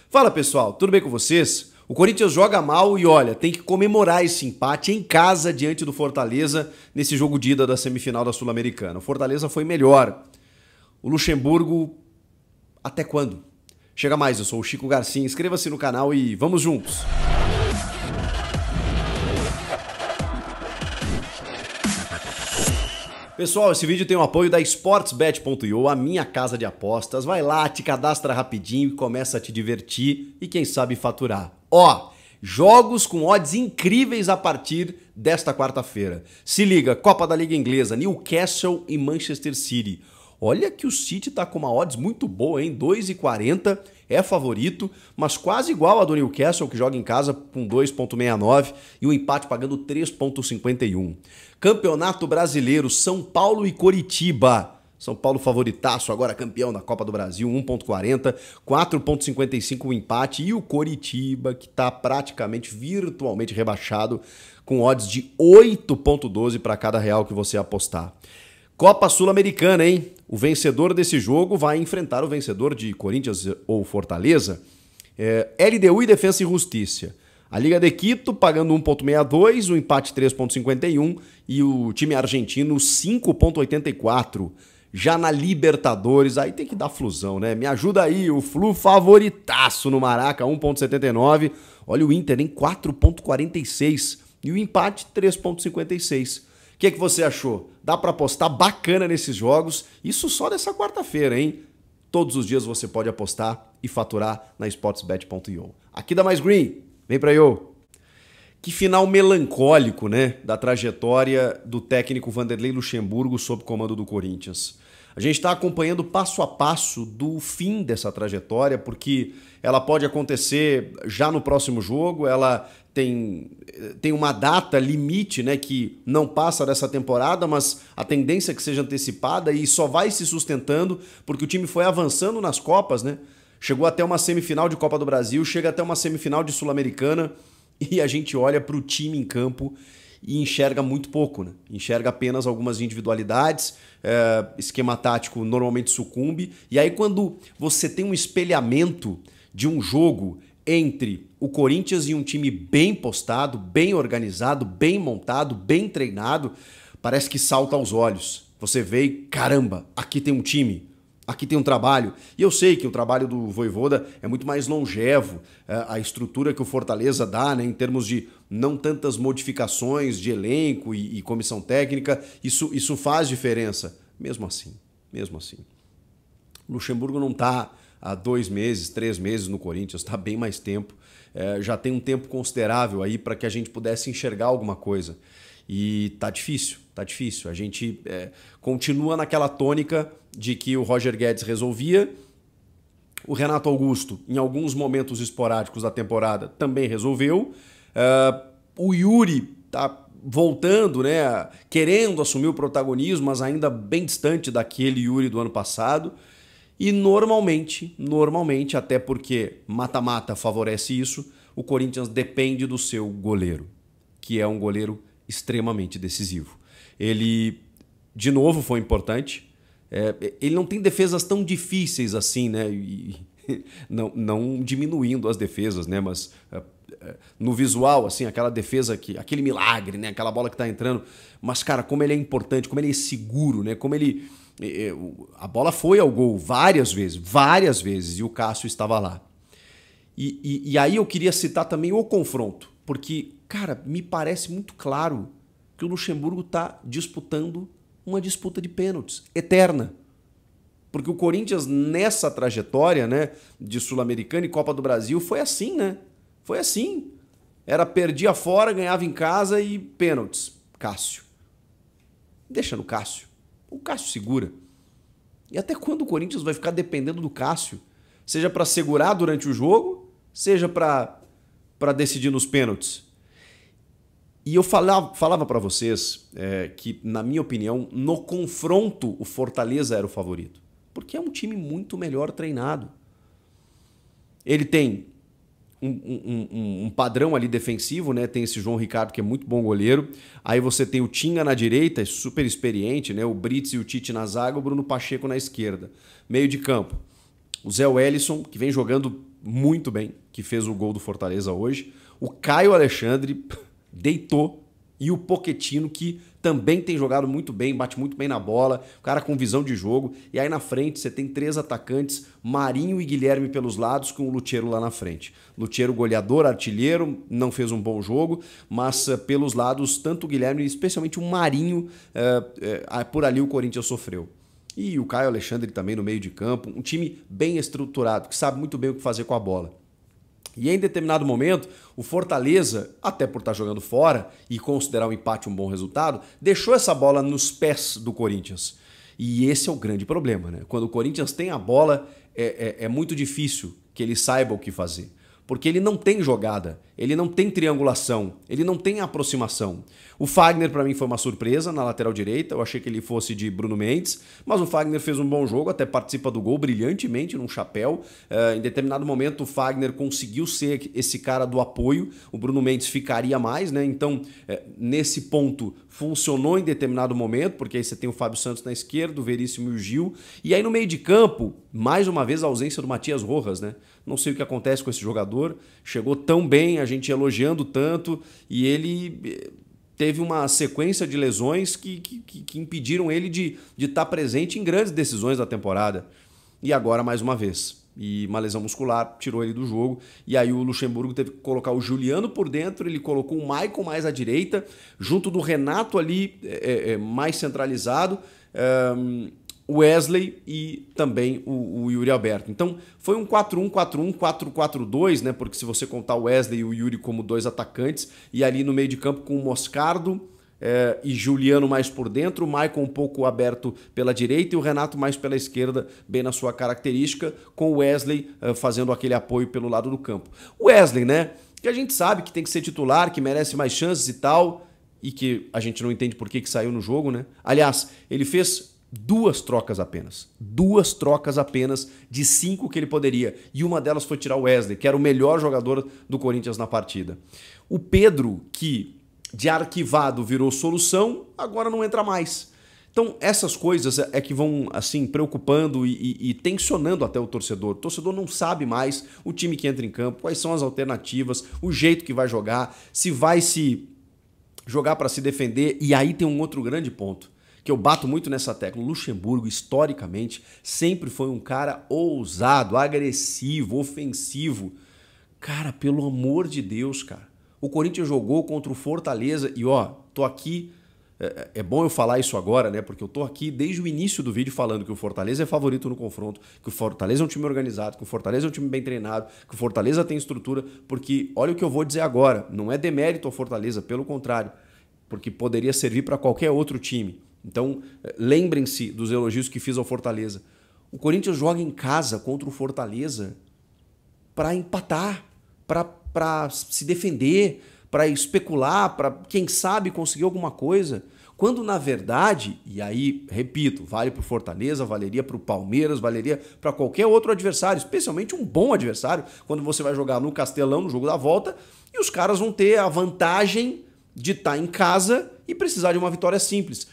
Fala pessoal, tudo bem com vocês? O Corinthians joga mal e olha, tem que comemorar esse empate em casa diante do Fortaleza nesse jogo de ida da semifinal da Sul-Americana. O Fortaleza foi melhor. O Luxemburgo, até quando? Chega mais, eu sou o Chico Garcia, inscreva-se no canal e vamos juntos! Pessoal, esse vídeo tem o apoio da Sportsbet.io, a minha casa de apostas. Vai lá, te cadastra rapidinho e começa a te divertir e quem sabe faturar. Ó, jogos com odds incríveis a partir desta quarta-feira. Se liga, Copa da Liga Inglesa, Newcastle e Manchester City. Olha que o City tá com uma odds muito boa, hein? 2,40, é favorito, mas quase igual a do Newcastle, que joga em casa com 2,69 e o empate pagando 3,51. Campeonato Brasileiro, São Paulo e Coritiba. São Paulo favoritaço, agora campeão da Copa do Brasil, 1,40, 4,55 o empate. E o Coritiba, que está praticamente, virtualmente rebaixado, com odds de 8,12 para cada real que você apostar. Copa Sul-Americana, hein? O vencedor desse jogo vai enfrentar o vencedor de Corinthians ou Fortaleza. LDU e Defensa e Justiça. A Liga de Quito pagando 1,62, o empate 3,51 e o time argentino 5,84. Já na Libertadores, aí tem que dar flusão, né? Me ajuda aí, o Flu favoritaço no Maraca, 1,79. Olha o Inter em 4,46 e o empate 3,56. O que você achou? Dá para apostar bacana nesses jogos? Isso só dessa quarta-feira, hein? Todos os dias você pode apostar e faturar na Sportsbet.io. Aqui da Mais Green, vem pra eu. Que final melancólico, né? Da trajetória do técnico Vanderlei Luxemburgo sob comando do Corinthians. A gente está acompanhando passo a passo do fim dessa trajetória, porque ela pode acontecer já no próximo jogo, ela tem uma data limite, né, que não passa dessa temporada, mas a tendência é que seja antecipada e só vai se sustentando porque o time foi avançando nas Copas, né? Chegou até uma semifinal de Copa do Brasil, chega até uma semifinal de Sul-Americana e a gente olha para o time em campo e enxerga muito pouco, né? Enxerga apenas algumas individualidades, esquema tático normalmente sucumbe, e aí quando você tem um espelhamento de um jogo entre o Corinthians e um time bem postado, bem organizado, bem montado, bem treinado, parece que salta aos olhos. Você vê e, caramba, aqui tem um time, aqui tem um trabalho. E eu sei que o trabalho do Vojvoda é muito mais longevo, a estrutura que o Fortaleza dá, né, em termos de não tantas modificações de elenco e comissão técnica, isso faz diferença. Mesmo assim. O Luxemburgo não está há 2 meses, 3 meses no Corinthians, está bem mais tempo. Já tem um tempo considerável aí para que a gente pudesse enxergar alguma coisa. E tá difícil. A gente continua naquela tônica de que o Roger Guedes resolvia, o Renato Augusto, em alguns momentos esporádicos da temporada, também resolveu. O Yuri tá voltando, né, querendo assumir o protagonismo, mas ainda bem distante daquele Yuri do ano passado. E normalmente, até porque mata-mata favorece isso, o Corinthians depende do seu goleiro, que é um goleiro extremamente decisivo. Ele, de novo, foi importante. Ele não tem defesas tão difíceis assim, né? E não diminuindo as defesas, né? Mas no visual, assim, aquela defesa, aquele milagre, né? Aquela bola que tá entrando. Mas, cara, como ele é importante, como ele é seguro, né? Como ele... A bola foi ao gol várias vezes, e o Cássio estava lá. E aí eu queria citar também o confronto, porque, cara, me parece muito claro que o Luxemburgo está disputando uma disputa de pênaltis eterna. Porque o Corinthians, nessa trajetória, né, de Sul-Americana e Copa do Brasil, foi assim, né? Foi assim. Perdia fora, ganhava em casa e pênaltis. Cássio. Deixa no Cássio. O Cássio segura. E até quando o Corinthians vai ficar dependendo do Cássio? Seja para segurar durante o jogo, seja para decidir nos pênaltis. E eu falava para vocês que, na minha opinião, no confronto o Fortaleza era o favorito. Porque é um time muito melhor treinado. Ele tem um padrão ali defensivo, né? Tem esse João Ricardo que é muito bom goleiro. Aí você tem o Tinga na direita, é super experiente, né? O Brits e o Tite na zaga, o Bruno Pacheco na esquerda. Meio de campo. O Zé Wellison, que vem jogando muito bem, que fez o gol do Fortaleza hoje. O Caio Alexandre deitou. E o Pochettino, que também tem jogado muito bem, bate muito bem na bola, o cara com visão de jogo. E aí na frente você tem 3 atacantes, Marinho e Guilherme pelos lados, com o Lucheiro lá na frente. Lucheiro goleador, artilheiro, não fez um bom jogo, mas pelos lados, tanto o Guilherme, especialmente o Marinho, por ali o Corinthians sofreu. E o Caio Alexandre também no meio de campo, um time bem estruturado, que sabe muito bem o que fazer com a bola. E em determinado momento, o Fortaleza, até por estar jogando fora e considerar o empate um bom resultado, deixou essa bola nos pés do Corinthians. E esse é o grande problema, né? Quando o Corinthians tem a bola, é muito difícil que ele saiba o que fazer. Porque ele não tem jogada, ele não tem triangulação, ele não tem aproximação. O Fagner, para mim, foi uma surpresa na lateral direita. Eu achei que ele fosse de Bruno Mendes, mas o Fagner fez um bom jogo, até participa do gol brilhantemente num chapéu. Em determinado momento, o Fagner conseguiu ser esse cara do apoio. O Bruno Mendes ficaria mais, né? Então, nesse ponto, funcionou em determinado momento, porque aí você tem o Fábio Santos na esquerda, o Veríssimo e o Gil. E aí no meio de campo, mais uma vez a ausência do Matias Rojas, né? Não sei o que acontece com esse jogador. Chegou tão bem, a gente elogiando tanto, e ele teve uma sequência de lesões que impediram ele de estar presente em grandes decisões da temporada. E agora, mais uma vez. E uma lesão muscular tirou ele do jogo. E aí o Luxemburgo teve que colocar o Juliano por dentro, ele colocou o Maicon mais à direita, junto do Renato ali mais centralizado, o Wesley e também o Yuri Alberto. Então foi um 4-1, 4-1, 4-4-2, né? Porque se você contar o Wesley e o Yuri como 2 atacantes, e ali no meio de campo com o Moscardo e Juliano mais por dentro, o Maicon um pouco aberto pela direita e o Renato mais pela esquerda, bem na sua característica, com o Wesley fazendo aquele apoio pelo lado do campo. O Wesley, né? Que a gente sabe que tem que ser titular, que merece mais chances e tal, e que a gente não entende por que saiu no jogo, né? Aliás, ele fez 2 trocas apenas. 2 trocas apenas de 5 que ele poderia. E uma delas foi tirar o Wesley, que era o melhor jogador do Corinthians na partida. O Pedro, que de arquivado virou solução, agora não entra mais. Então essas coisas é que vão assim preocupando e tensionando até o torcedor. O torcedor não sabe mais o time que entra em campo, quais são as alternativas, o jeito que vai jogar, se vai se jogar para se defender. E aí tem um outro grande ponto, que eu bato muito nessa tecla. O Luxemburgo, historicamente, sempre foi um cara ousado, agressivo, ofensivo. Cara, pelo amor de Deus, cara. O Corinthians jogou contra o Fortaleza e, tô aqui... É bom eu falar isso agora, né? Porque eu tô aqui desde o início do vídeo falando que o Fortaleza é favorito no confronto, que o Fortaleza é um time organizado, que o Fortaleza é um time bem treinado, que o Fortaleza tem estrutura, porque olha o que eu vou dizer agora, não é demérito ao Fortaleza, pelo contrário, porque poderia servir para qualquer outro time. Então, lembrem-se dos elogios que fiz ao Fortaleza. O Corinthians joga em casa contra o Fortaleza para empatar, para se defender, para especular, para, quem sabe, conseguir alguma coisa. Quando, na verdade, e aí, repito, vale para o Fortaleza, valeria para o Palmeiras, valeria para qualquer outro adversário, especialmente um bom adversário, quando você vai jogar no Castelão, no jogo da volta, e os caras vão ter a vantagem de estar em casa e precisar de uma vitória simples.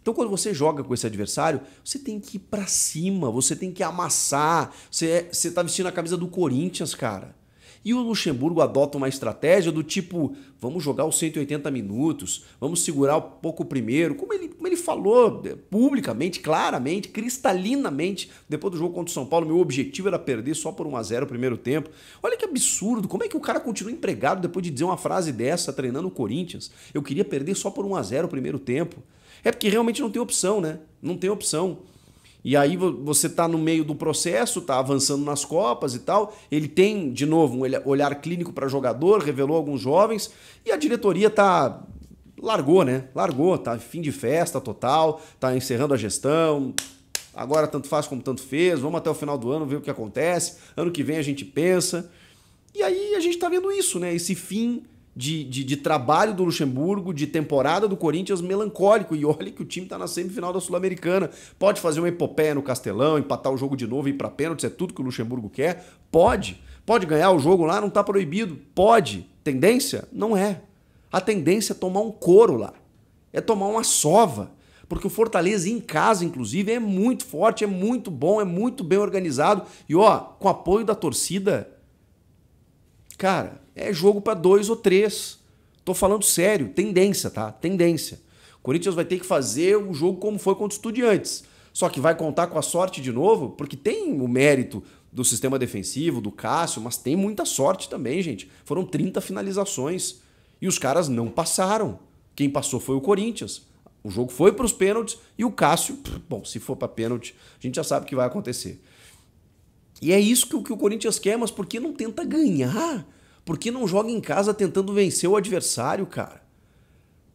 Então, quando você joga com esse adversário, você tem que ir pra cima, você tem que amassar. Você tá vestindo a camisa do Corinthians, cara. E o Luxemburgo adota uma estratégia do tipo, vamos jogar os 180 minutos, vamos segurar um pouco o primeiro, como ele falou publicamente, claramente, cristalinamente, depois do jogo contra o São Paulo, meu objetivo era perder só por 1-0 o primeiro tempo. Olha que absurdo, como é que o cara continua empregado depois de dizer uma frase dessa, treinando o Corinthians? Eu queria perder só por 1-0 o primeiro tempo. É porque realmente não tem opção, né? Não tem opção. E aí você tá no meio do processo, tá avançando nas Copas e tal. Ele tem, de novo, um olhar clínico para jogador, revelou alguns jovens. E a diretoria largou, né? Largou, tá fim de festa total, tá encerrando a gestão. Agora tanto faz como tanto fez. Vamos até o final do ano ver o que acontece. Ano que vem a gente pensa. E aí a gente tá vendo isso, né? Esse fim de trabalho do Luxemburgo, de temporada do Corinthians melancólico. E olha que o time tá na semifinal da Sul-Americana. Pode fazer uma epopeia no Castelão, empatar o jogo de novo e ir pra pênalti, é tudo que o Luxemburgo quer? Pode. Pode ganhar o jogo lá, não tá proibido. Pode. Tendência? Não é. A tendência é tomar um couro lá. É tomar uma sova. Porque o Fortaleza em casa, inclusive, é muito forte, é muito bom, é muito bem organizado. E com apoio da torcida, cara, é jogo para 2 ou 3. Tô falando sério, tendência, tá? Tendência. O Corinthians vai ter que fazer o jogo como foi contra o Estudiantes. Só que vai contar com a sorte de novo, porque tem o mérito do sistema defensivo, do Cássio, mas tem muita sorte também, gente. Foram 30 finalizações e os caras não passaram. Quem passou foi o Corinthians. O jogo foi para os pênaltis e o Cássio, bom, se for para pênalti, a gente já sabe o que vai acontecer. E é isso que o Corinthians quer, mas por que não tenta ganhar? Por que não joga em casa tentando vencer o adversário, cara?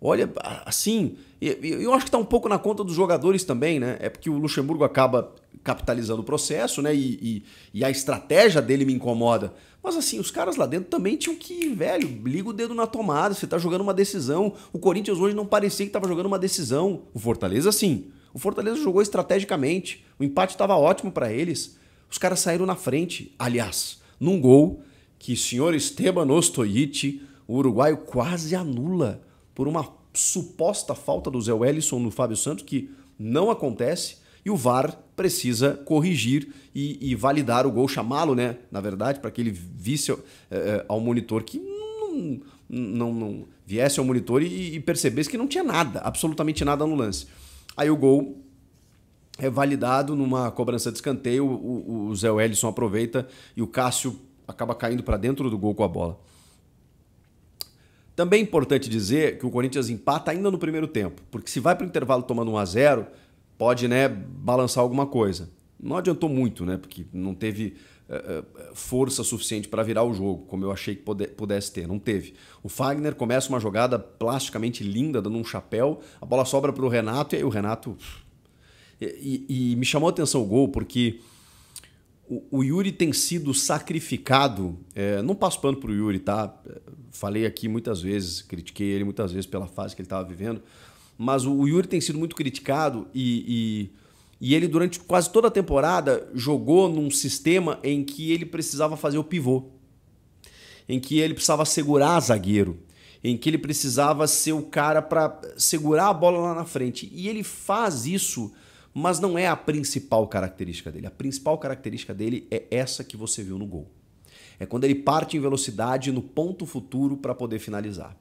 Olha, assim, eu acho que tá um pouco na conta dos jogadores também, né? É porque o Luxemburgo acaba capitalizando o processo, né? E a estratégia dele me incomoda. Mas assim, os caras lá dentro também tinham que, velho, liga o dedo na tomada, você tá jogando uma decisão. O Corinthians hoje não parecia que tava jogando uma decisão. O Fortaleza, sim. O Fortaleza jogou estrategicamente. O empate estava ótimo para eles. Os caras saíram na frente. Aliás, num gol que o senhor Esteban Ostojic, o uruguaio, quase anula por uma suposta falta do Zé Wellison no Fábio Santos, que não acontece, e o VAR precisa corrigir e validar o gol, chamá-lo, né, na verdade, para que ele visse ao monitor, que não viesse ao monitor e percebesse que não tinha nada, absolutamente nada no lance. Aí o gol é validado numa cobrança de escanteio, o Zé Wellison aproveita e o Cássio acaba caindo para dentro do gol com a bola. Também é importante dizer que o Corinthians empata ainda no primeiro tempo, porque se vai para o intervalo tomando 1-0, pode, né, balançar alguma coisa. Não adiantou muito, né, porque não teve força suficiente para virar o jogo, como eu achei que pudesse ter. Não teve. O Fagner começa uma jogada plasticamente linda, dando um chapéu, a bola sobra para o Renato, e aí o Renato... E me chamou a atenção o gol, porque o Yuri tem sido sacrificado, não passo pano pro Yuri, tá? Falei aqui muitas vezes, critiquei ele muitas vezes pela fase que ele estava vivendo, mas o Yuri tem sido muito criticado e ele durante quase toda a temporada jogou num sistema em que ele precisava fazer o pivô, em que ele precisava segurar zagueiro, em que ele precisava ser o cara para segurar a bola lá na frente. E ele faz isso, mas não é a principal característica dele. A principal característica dele é essa que você viu no gol. É quando ele parte em velocidade no ponto futuro para poder finalizar.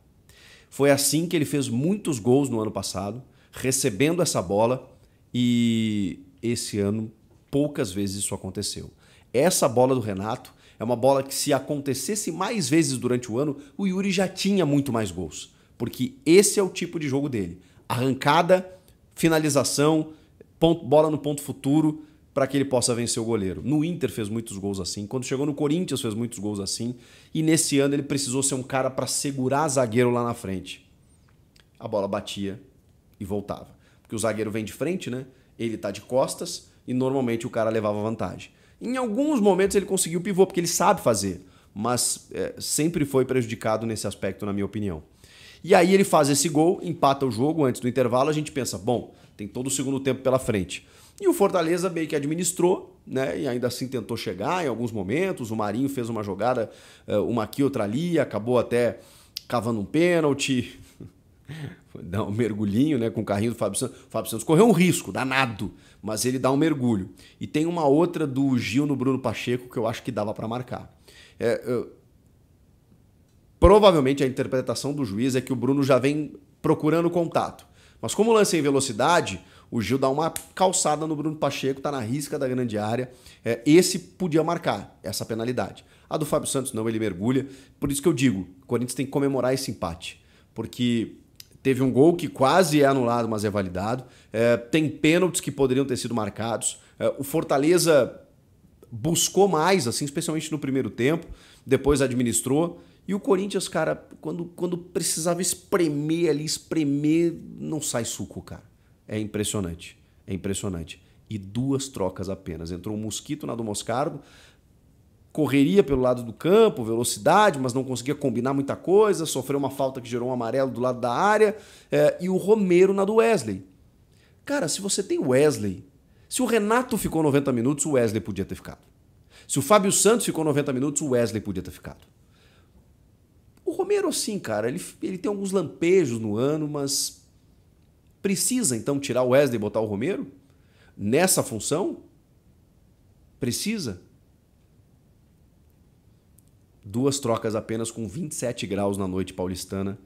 Foi assim que ele fez muitos gols no ano passado, recebendo essa bola, e esse ano poucas vezes isso aconteceu. Essa bola do Renato é uma bola que, se acontecesse mais vezes durante o ano, o Yuri já tinha muito mais gols. Porque esse é o tipo de jogo dele. Arrancada, finalização, bola no ponto futuro, para que ele possa vencer o goleiro. No Inter fez muitos gols assim, quando chegou no Corinthians fez muitos gols assim, e nesse ano ele precisou ser um cara para segurar zagueiro lá na frente. A bola batia e voltava. Porque o zagueiro vem de frente, né? Ele tá de costas e normalmente o cara levava vantagem. Em alguns momentos ele conseguiu o pivô, porque ele sabe fazer, mas sempre foi prejudicado nesse aspecto, na minha opinião. E aí ele faz esse gol, empata o jogo antes do intervalo, a gente pensa, bom, tem todo o segundo tempo pela frente. E o Fortaleza meio que administrou, né? E ainda assim tentou chegar em alguns momentos. O Marinho fez uma jogada, uma aqui, outra ali, acabou até cavando um pênalti. Dá um mergulhinho, né, com o carrinho do Fábio Santos. O Fábio Santos correu um risco danado, mas ele dá um mergulho. E tem uma outra do Gil no Bruno Pacheco que eu acho que dava para marcar. Provavelmente a interpretação do juiz é que o Bruno já vem procurando contato. Mas como o lance é em velocidade, o Gil dá uma calçada no Bruno Pacheco, tá na risca da grande área. Esse podia marcar essa penalidade. A do Fábio Santos não, ele mergulha. Por isso que eu digo, o Corinthians tem que comemorar esse empate. Porque teve um gol que quase é anulado, mas é validado. Tem pênaltis que poderiam ter sido marcados. O Fortaleza buscou mais, assim, especialmente no primeiro tempo. Depois administrou. E o Corinthians, cara, quando precisava espremer ali, não sai suco, cara. É impressionante. É impressionante. E 2 trocas apenas. Entrou um Mosquito na do Moscardo, correria pelo lado do campo, velocidade, mas não conseguia combinar muita coisa, sofreu uma falta que gerou um amarelo do lado da área, e o Romero na do Wesley. Cara, se você tem o Wesley, se o Renato ficou 90 minutos, o Wesley podia ter ficado. Se o Fábio Santos ficou 90 minutos, o Wesley podia ter ficado. O Romero, assim, cara, ele tem alguns lampejos no ano, mas precisa, então, tirar o Wesley e botar o Romero? Nessa função? Precisa? 2 trocas apenas com 27 graus na noite paulistana,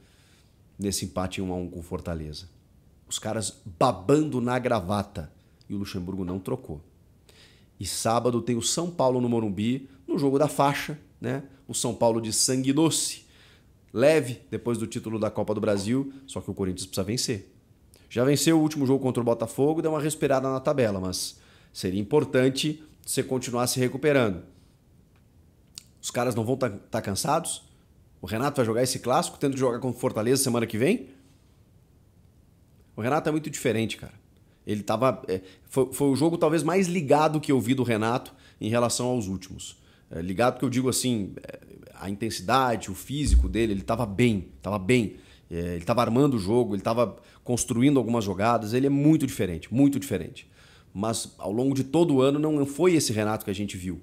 nesse empate 1-1 com Fortaleza. Os caras babando na gravata e o Luxemburgo não trocou. E sábado tem o São Paulo no Morumbi, no jogo da faixa, né? O São Paulo de sangue doce, leve depois do título da Copa do Brasil, só que o Corinthians precisa vencer. Já venceu o último jogo contra o Botafogo, deu uma respirada na tabela, mas seria importante você continuar se recuperando. Os caras não vão estar cansados? O Renato vai jogar esse clássico, tendo que jogar contra o Fortaleza semana que vem? O Renato é muito diferente, cara. Ele tava. Foi o jogo talvez mais ligado que eu vi do Renato em relação aos últimos. Ligado que eu digo assim, a intensidade, o físico dele, ele estava bem, estava bem. Ele estava armando o jogo, ele estava construindo algumas jogadas, ele é muito diferente, muito diferente. Mas ao longo de todo o ano não foi esse Renato que a gente viu.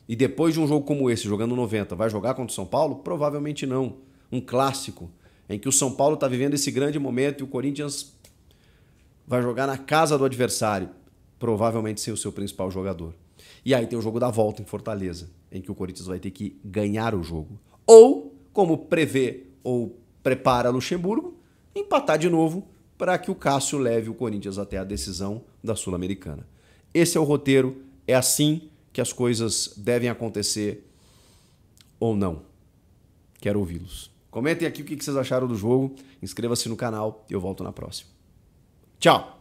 E depois de um jogo como esse, jogando 90, vai jogar contra o São Paulo? Provavelmente não. Um clássico, em que o São Paulo está vivendo esse grande momento e o Corinthians vai jogar na casa do adversário, provavelmente sem o seu principal jogador. E aí tem o jogo da volta em Fortaleza, em que o Corinthians vai ter que ganhar o jogo. Ou, como prevê ou prepara Luxemburgo, empatar de novo para que o Cássio leve o Corinthians até a decisão da Sul-Americana. Esse é o roteiro, é assim que as coisas devem acontecer ou não. Quero ouvi-los. Comentem aqui o que vocês acharam do jogo, inscreva-se no canal e eu volto na próxima. Tchau!